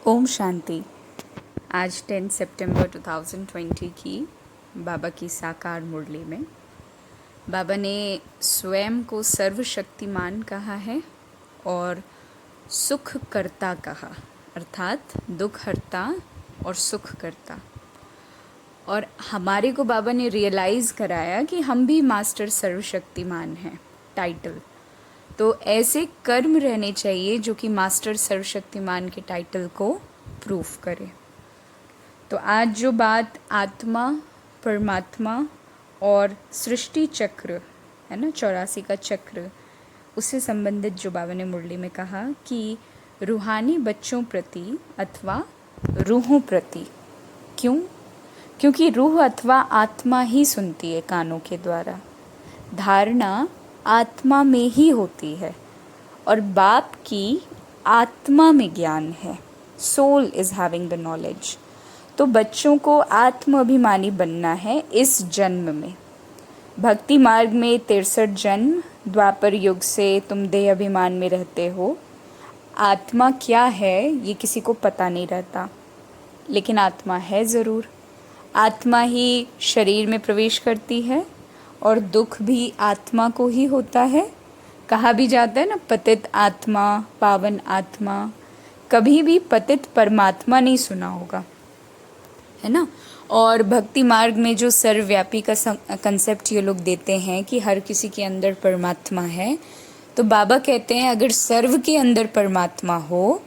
ओम शांति। आज 10 सितंबर 2020 की बाबा की साकार मुरली में बाबा ने स्वयं को सर्वशक्तिमान कहा है और सुख करता कहा, अर्थात दुख हरता और सुख करता। और हमारे को बाबा ने रियलाइज़ कराया कि हम भी मास्टर सर्वशक्तिमान हैं, टाइटल। तो ऐसे कर्म रहने चाहिए जो कि मास्टर सर्वशक्तिमान के टाइटल को प्रूफ करे। तो आज जो बात आत्मा, परमात्मा और सृष्टि चक्र है ना, 84 का चक्र, उससे संबंधित जो बाबा ने मुरली में कहा कि रूहानी बच्चों प्रति अथवा रूहों प्रति। क्यों? क्योंकि रूह अथवा आत्मा ही सुनती है कानों के द्वारा। धारणा आत्मा में ही होती है और बाप की आत्मा में ज्ञान है। Soul is having the knowledge. तो बच्चों को आत्म अभिमानी बनना है इस जन्म में। भक्ति मार्ग में 63 जन्म, द्वापर युग से तुम देह अभिमान में रहते हो। आत्मा क्या है ये किसी को पता नहीं रहता, लेकिन आत्मा है ज़रूर। आत्मा ही शरीर में प्रवेश करती है और दुख भी आत्मा को ही होता है। कहा भी जाता है ना, पतित आत्मा, पावन आत्मा। कभी भी पतित परमात्मा नहीं सुना होगा, है ना। और भक्ति मार्ग में जो सर्वव्यापी का कंसेप्ट ये लोग देते हैं कि हर किसी के अंदर परमात्मा है, तो बाबा कहते हैं अगर सर्व के अंदर परमात्मा हो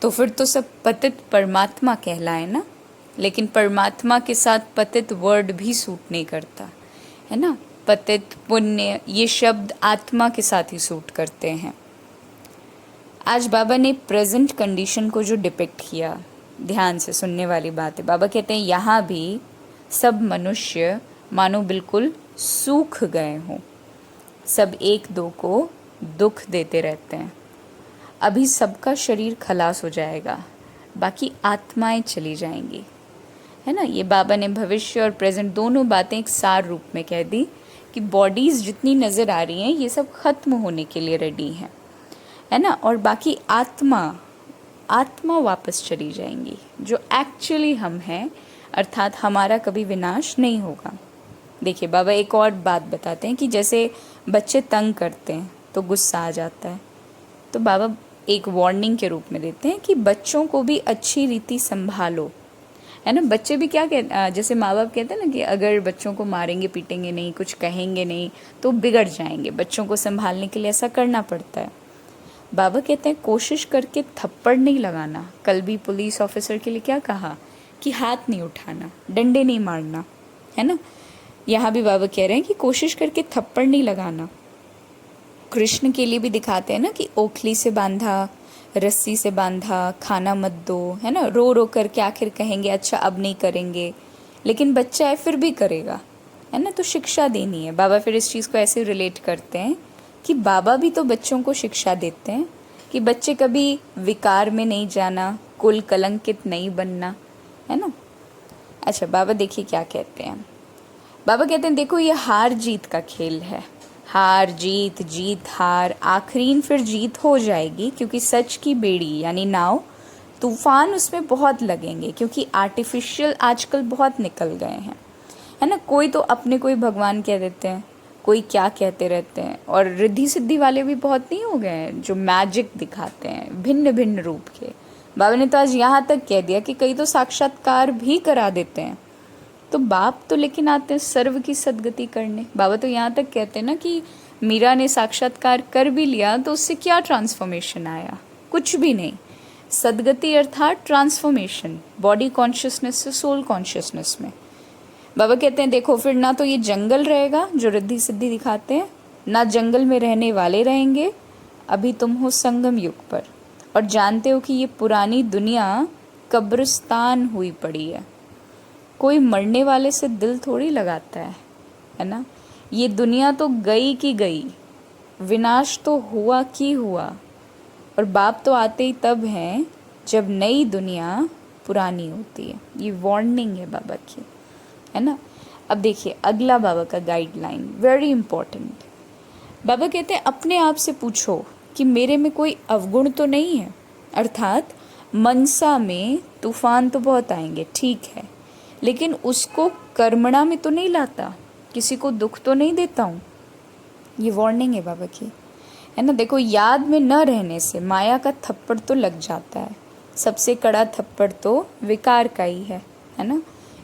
तो फिर तो सब पतित परमात्मा कहलाए ना। लेकिन परमात्मा के साथ पतित वर्ड भी सूट नहीं करता, है ना। पतित, पुण्य, ये शब्द आत्मा के साथ ही सूट करते हैं। आज बाबा ने प्रेजेंट कंडीशन को जो डिपिक्ट किया, ध्यान से सुनने वाली बात है। बाबा कहते हैं यहाँ भी सब मनुष्य मानो बिल्कुल सूख गए हों, सब एक दो को दुख देते रहते हैं। अभी सबका शरीर खलास हो जाएगा, बाकी आत्माएं चली जाएंगी, है ना। ये बाबा ने भविष्य और प्रेजेंट दोनों बातें एक सार रूप में कह दी कि बॉडीज़ जितनी नज़र आ रही हैं ये सब ख़त्म होने के लिए रेडी हैं, है ना। और बाकी आत्मा वापस चली जाएंगी, जो एक्चुअली हम हैं, अर्थात हमारा कभी विनाश नहीं होगा। देखिए बाबा एक और बात बताते हैं कि जैसे बच्चे तंग करते हैं तो गुस्सा आ जाता है, तो बाबा एक वार्निंग के रूप में देते हैं कि बच्चों को भी अच्छी रीति संभालो, है ना। बच्चे भी क्या कहते, जैसे माँ बाप कहते हैं ना कि अगर बच्चों को मारेंगे पीटेंगे नहीं, कुछ कहेंगे नहीं तो बिगड़ जाएंगे। बच्चों को संभालने के लिए ऐसा करना पड़ता है। बाबा कहते हैं कोशिश करके थप्पड़ नहीं लगाना। कल भी पुलिस ऑफिसर के लिए क्या कहा कि हाथ नहीं उठाना, डंडे नहीं मारना, है ना। यहाँ भी बाबा कह रहे हैं कि कोशिश करके थप्पड़ नहीं लगाना। कृष्ण के लिए भी दिखाते हैं ना कि ओखली से बांधा, रस्सी से बांधा, खाना मत दो, है ना। रो रो करके आखिर कहेंगे अच्छा अब नहीं करेंगे, लेकिन बच्चा है फिर भी करेगा, है ना। तो शिक्षा देनी है। बाबा फिर इस चीज़ को ऐसे रिलेट करते हैं कि बाबा भी तो बच्चों को शिक्षा देते हैं कि बच्चे कभी विकार में नहीं जाना, कुल कलंकित नहीं बनना, है ना। अच्छा बाबा देखिए क्या कहते हैं। बाबा कहते हैं देखो ये हार जीत का खेल है। हार जीत, जीत हार, आखिरीन फिर जीत हो जाएगी, क्योंकि सच की बेड़ी यानी नाव, तूफान उसमें बहुत लगेंगे, क्योंकि आर्टिफिशियल आजकल बहुत निकल गए हैं, है ना। कोई तो अपने को ही भगवान कह देते हैं, कोई क्या कहते रहते हैं, और रिद्धि सिद्धि वाले भी बहुत नहीं हो गए हैं जो मैजिक दिखाते हैं भिन्न भिन्न रूप के। बाबा ने तो आज यहाँ तक कह दिया कि कई तो साक्षात्कार भी करा देते हैं। तो बाप तो लेकिन आते हैं सर्व की सदगति करने। बाबा तो यहाँ तक कहते हैं ना कि मीरा ने साक्षात्कार कर भी लिया तो उससे क्या ट्रांसफॉर्मेशन आया? कुछ भी नहीं। सदगति अर्थात ट्रांसफॉर्मेशन, बॉडी कॉन्शियसनेस से सोल कॉन्शियसनेस में। बाबा कहते हैं देखो फिर ना तो ये जंगल रहेगा जो रिद्धि सिद्धि दिखाते हैं, ना जंगल में रहने वाले रहेंगे। अभी तुम हो संगम युग पर और जानते हो कि ये पुरानी दुनिया कब्रिस्तान हुई पड़ी है। कोई मरने वाले से दिल थोड़ी लगाता है ना। ये दुनिया तो गई की गई, विनाश तो हुआ की हुआ, और बाप तो आते ही तब हैं जब नई दुनिया पुरानी होती है। ये वार्निंग है बाबा की, है ना। अब देखिए अगला बाबा का गाइडलाइन वेरी इंपॉर्टेंट। बाबा कहते हैं अपने आप से पूछो कि मेरे में कोई अवगुण तो नहीं है, अर्थात मनसा में तूफान तो बहुत आएंगे, ठीक है, लेकिन उसको कर्मणा में तो नहीं लाता, किसी को दुख तो नहीं देता हूँ। ये वार्निंग है बाबा की, है ना। देखो, याद में न रहने से माया का थप्पड़ तो लग जाता है। सबसे कड़ा थप्पड़ तो विकार का ही है ना।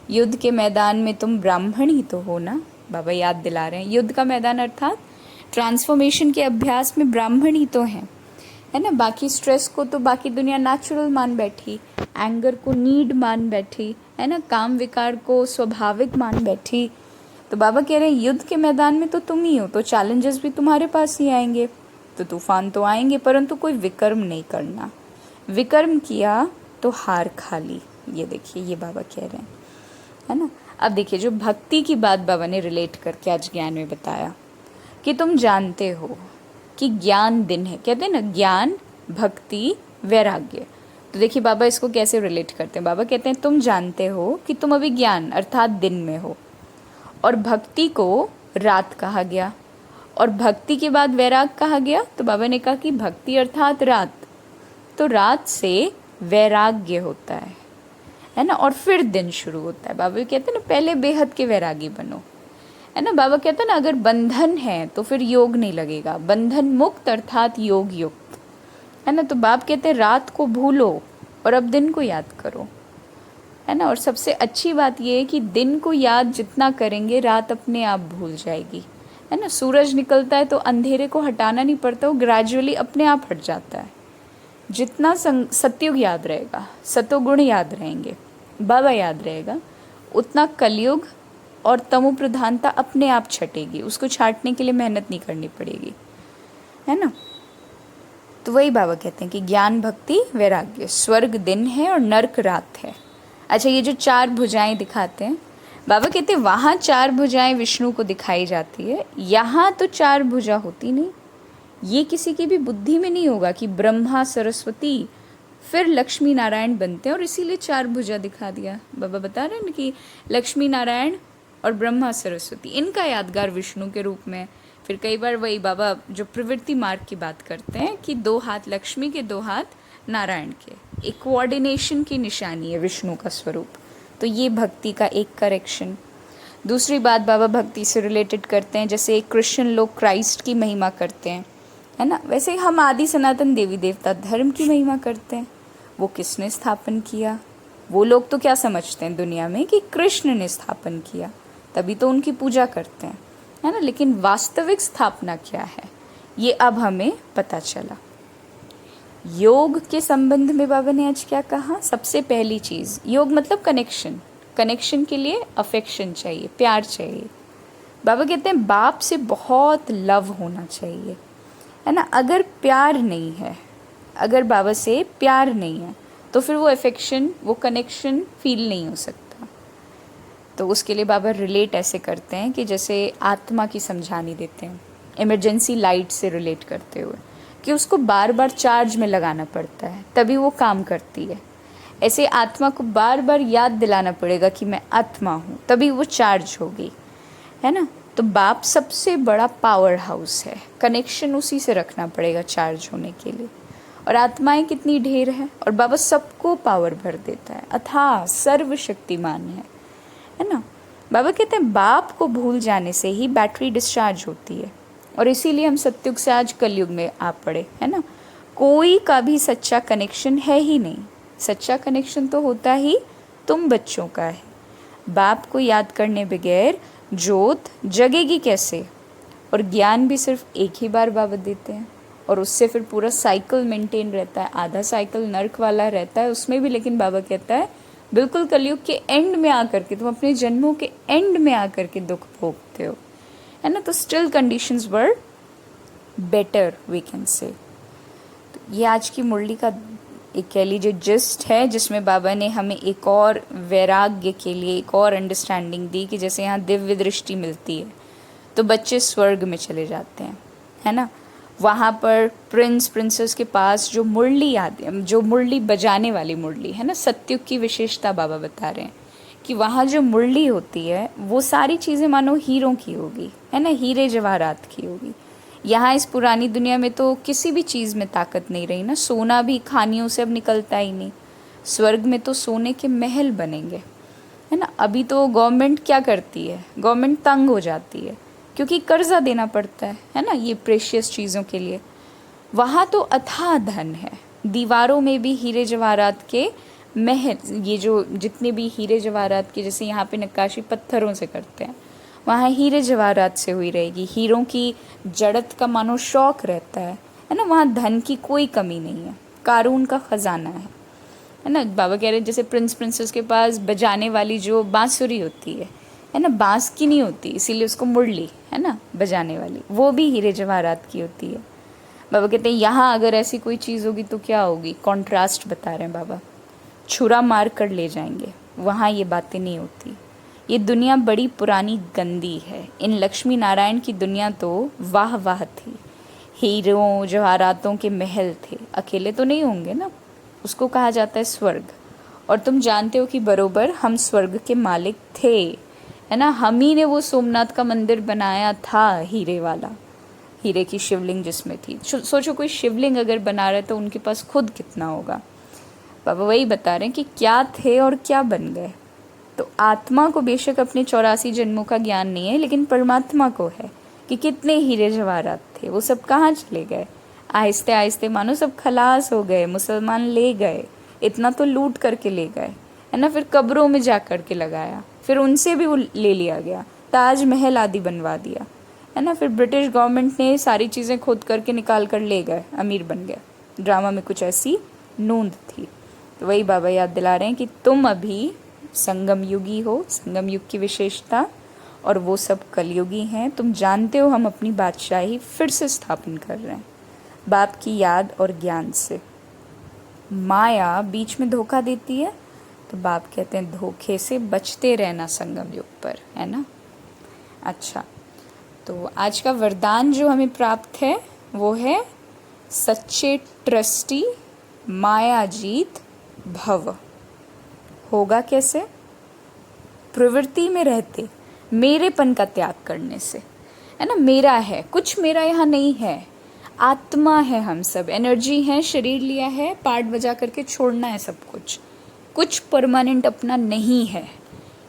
युद्ध के मैदान में तुम ब्राह्मण ही तो हो ना, बाबा याद दिला रहे हैं। युद्ध का मैदान अर्थात ट्रांसफॉर्मेशन के अभ्यास में ब्राह्मण ही तो हैं, है ना। बाकी स्ट्रेस को तो बाकी दुनिया नेचुरल मान बैठी, एंगर को नीड मान बैठी, है ना, काम विकार को स्वाभाविक मान बैठी। तो बाबा कह रहे हैं युद्ध के मैदान में तो तुम ही हो, तो चैलेंजेस भी तुम्हारे पास ही आएंगे, तो तूफान तो आएंगे, परंतु कोई विकर्म नहीं करना। विकर्म किया तो हार खा ली। ये देखिए, ये बाबा कह रहे हैं, है ना। अब देखिए, जो भक्ति की बात बाबा ने रिलेट करके आज ज्ञान में बताया कि तुम जानते हो कि ज्ञान दिन है, कहते हैं ना, ज्ञान, भक्ति, वैराग्य। तो देखिए बाबा इसको कैसे रिलेट करते हैं। बाबा कहते हैं तुम जानते हो कि तुम अभी ज्ञान अर्थात दिन में हो, और भक्ति को रात कहा गया, और भक्ति के बाद वैराग कहा गया। तो बाबा ने कहा कि भक्ति अर्थात रात, तो रात से वैराग्य होता है ना, और फिर दिन शुरू होता है। बाबा कहते हैं ना, पहले बेहद के वैरागी बनो, है ना। बाबा कहते हैं ना, अगर बंधन है तो फिर योग नहीं लगेगा, बंधन मुक्त अर्थात योग युक्त, है ना। तो बाप कहते हैं रात को भूलो और अब दिन को याद करो, है ना। और सबसे अच्छी बात यह है कि दिन को याद जितना करेंगे रात अपने आप भूल जाएगी, है ना। सूरज निकलता है तो अंधेरे को हटाना नहीं पड़ता, वो ग्रेजुअली अपने आप हट जाता है। जितना सत्युग याद रहेगा, सतोगुण याद रहेंगे, बाबा याद रहेगा, उतना कलयुग और तमो प्रधानता अपने आप छटेगी, उसको छाटने के लिए मेहनत नहीं करनी पड़ेगी, है ना। तो वही बाबा कहते हैं कि ज्ञान, भक्ति, वैराग्य, स्वर्ग दिन है और नरक रात है। अच्छा, ये जो 4 भुजाएं दिखाते हैं, बाबा कहते हैं वहाँ 4 भुजाएं विष्णु को दिखाई जाती है, यहाँ तो 4 भुजा होती नहीं। ये किसी की भी बुद्धि में नहीं होगा कि ब्रह्मा, सरस्वती, फिर लक्ष्मी नारायण बनते हैं और इसीलिए 4 भुजा दिखा दिया। बाबा बता रहे हैं ना कि लक्ष्मी नारायण और ब्रह्मा सरस्वती, इनका यादगार विष्णु के रूप में। फिर कई बार वही बाबा जो प्रवृत्ति मार्ग की बात करते हैं कि 2 हाथ लक्ष्मी के, 2 हाथ नारायण के, एक कोऑर्डिनेशन की निशानी है विष्णु का स्वरूप। तो ये भक्ति का एक करेक्शन। दूसरी बात बाबा भक्ति से रिलेटेड करते हैं, जैसे क्रिश्चियन लोग क्राइस्ट की महिमा करते हैं, है ना, वैसे हम आदि सनातन देवी देवता धर्म की महिमा करते हैं। वो किसने स्थापन किया? वो लोग तो क्या समझते हैं दुनिया में कि कृष्ण ने स्थापन किया, तभी तो उनकी पूजा करते हैं, है ना। लेकिन वास्तविक स्थापना क्या है, ये अब हमें पता चला। योग के संबंध में बाबा ने आज क्या कहा? सबसे पहली चीज़, योग मतलब कनेक्शन। कनेक्शन के लिए अफेक्शन चाहिए, प्यार चाहिए। बाबा कहते हैं बाप से बहुत लव होना चाहिए, है ना। अगर प्यार नहीं है, अगर बाबा से प्यार नहीं है, तो फिर वो अफेक्शन, वो कनेक्शन फील नहीं हो सकता। तो उसके लिए बाबा रिलेट ऐसे करते हैं कि जैसे आत्मा की समझानी देते हैं, इमरजेंसी लाइट से रिलेट करते हुए, कि उसको बार बार चार्ज में लगाना पड़ता है तभी वो काम करती है। ऐसे आत्मा को बार बार याद दिलाना पड़ेगा कि मैं आत्मा हूँ, तभी वो चार्ज होगी, है ना। तो बाप सबसे बड़ा पावर हाउस है, कनेक्शन उसी से रखना पड़ेगा चार्ज होने के लिए। और आत्माएं कितनी ढेर है, और बाबा सबको पावर भर देता है, अथाह सर्वशक्तिमान है ना। बाबा कहते हैं बाप को भूल जाने से ही बैटरी डिस्चार्ज होती है, और इसीलिए हम सत्युग से आज कलयुग में आ पड़े, है ना। कोई का भी सच्चा कनेक्शन है ही नहीं। सच्चा कनेक्शन तो होता ही तुम बच्चों का है। बाप को याद करने बगैर जोत जगेगी कैसे? और ज्ञान भी सिर्फ एक ही बार बाबा देते हैं, और उससे फिर पूरा साइकिल मेंटेन रहता है। आधा साइकिल नर्क वाला रहता है उसमें भी, लेकिन बाबा कहता है बिल्कुल कलयुग के एंड में आकर के, तुम अपने जन्मों के एंड में आकर के दुख भोगते हो, है ना। तो still conditions were better, we can say. तो ये आज की मुरली का एक कह लीजिए जिस्ट है, जिसमें बाबा ने हमें एक और वैराग्य के लिए एक और अंडरस्टैंडिंग दी कि जैसे यहाँ दिव्य दृष्टि मिलती है तो बच्चे स्वर्ग में चले जाते हैं, है ना। वहाँ पर प्रिंस प्रिंसेस के पास जो मुरली जो मुरली बजाने वाली मुरली है ना, सत्युग की विशेषता बाबा बता रहे हैं कि वहाँ जो मुरली होती है वो सारी चीज़ें मानो हीरों की होगी, है ना, हीरे जवाहरात की होगी। यहाँ इस पुरानी दुनिया में तो किसी भी चीज़ में ताकत नहीं रही ना, सोना भी खानियों से अब निकलता ही नहीं, स्वर्ग में तो सोने के महल बनेंगे, है ना। अभी तो गवर्नमेंट क्या करती है, गवर्नमेंट तंग हो जाती है क्योंकि कर्जा देना पड़ता है ना, ये प्रेशियस चीज़ों के लिए। वहाँ तो अथाह धन है, दीवारों में भी हीरे जवाहरात के महल, ये जो जितने भी हीरे जवाहरात के, जैसे यहाँ पे नक्काशी पत्थरों से करते हैं, वहाँ हीरे जवाहरात से हुई रहेगी। हीरों की जड़त का शौक रहता है ना। वहाँ धन की कोई कमी नहीं है, कारून का खजाना है ना। बाबा कह रहे हैं जैसे प्रिंस प्रिंसेस के पास बजाने वाली जो बांसुरी होती है ना, बांस की नहीं होती, इसीलिए उसको मुरली, है ना, बजाने वाली, वो भी हीरे जवाहरात की होती है। बाबा कहते हैं यहाँ अगर ऐसी कोई चीज़ होगी तो क्या होगी, कॉन्ट्रास्ट बता रहे हैं बाबा, छुरा मार कर ले जाएंगे, वहाँ ये बातें नहीं होती। ये दुनिया बड़ी पुरानी गंदी है, इन लक्ष्मी नारायण की दुनिया तो वाह वाह थी, हीरों जवाहरातों के महल थे, अकेले तो नहीं होंगे ना, उसको कहा जाता है स्वर्ग। और तुम जानते हो कि बरोबर हम स्वर्ग के मालिक थे, है ना, हम ही ने वो सोमनाथ का मंदिर बनाया था, हीरे वाला, हीरे की शिवलिंग जिसमें थी। सोचो कोई शिवलिंग अगर बना रहे तो उनके पास खुद कितना होगा। बाबा वही बता रहे हैं कि क्या थे और क्या बन गए। तो आत्मा को बेशक अपने 84 जन्मों का ज्ञान नहीं है, लेकिन परमात्मा को है कि कितने हीरे जवाहरात थे, वो सब कहाँ चले गए। आहिस्ते आहिस्ते मानो सब खलास हो गए, मुसलमान ले गए, इतना तो लूट करके ले गए, है ना। फिर कब्रों में जा कर के लगाया, फिर उनसे भी वो ले लिया गया, ताजमहल आदि बनवा दिया, है ना। फिर ब्रिटिश गवर्नमेंट ने सारी चीज़ें खोद करके निकाल कर ले गए, अमीर बन गए। ड्रामा में कुछ ऐसी नोंद थी। तो वही बाबा याद दिला रहे हैं कि तुम अभी संगम युगी हो, संगम युग की विशेषता, और वो सब कलयुगी हैं। तुम जानते हो हम अपनी बादशाही फिर से स्थापन कर रहे हैं, बाप की याद और ज्ञान से। माया बीच में धोखा देती है, तो बाप कहते हैं धोखे से बचते रहना संगम युग पर, है ना। अच्छा, तो आज का वरदान जो हमें प्राप्त है वो है सच्चे ट्रस्टी माया जीत भव। होगा कैसे? प्रवृत्ति में रहते मेरेपन का त्याग करने से, है ना। मेरा है, कुछ मेरा यहाँ नहीं है, आत्मा है, हम सब एनर्जी है, शरीर लिया है, पार्ट बजा करके छोड़ना है सब कुछ, कुछ परमानेंट अपना नहीं है,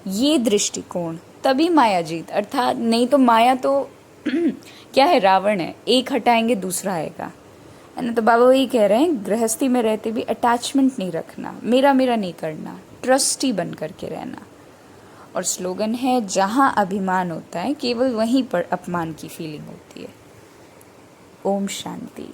ये दृष्टिकोण, तभी माया जीत। अर्थात नहीं तो माया तो क्या है, रावण है, एक हटाएंगे दूसरा आएगा, है ना। तो बाबा वही कह रहे हैं गृहस्थी में रहते भी अटैचमेंट नहीं रखना, मेरा मेरा नहीं करना, ट्रस्टी बन करके रहना। और स्लोगन है जहाँ अभिमान होता है केवल वहीं पर अपमान की फीलिंग होती है। ओम शांति।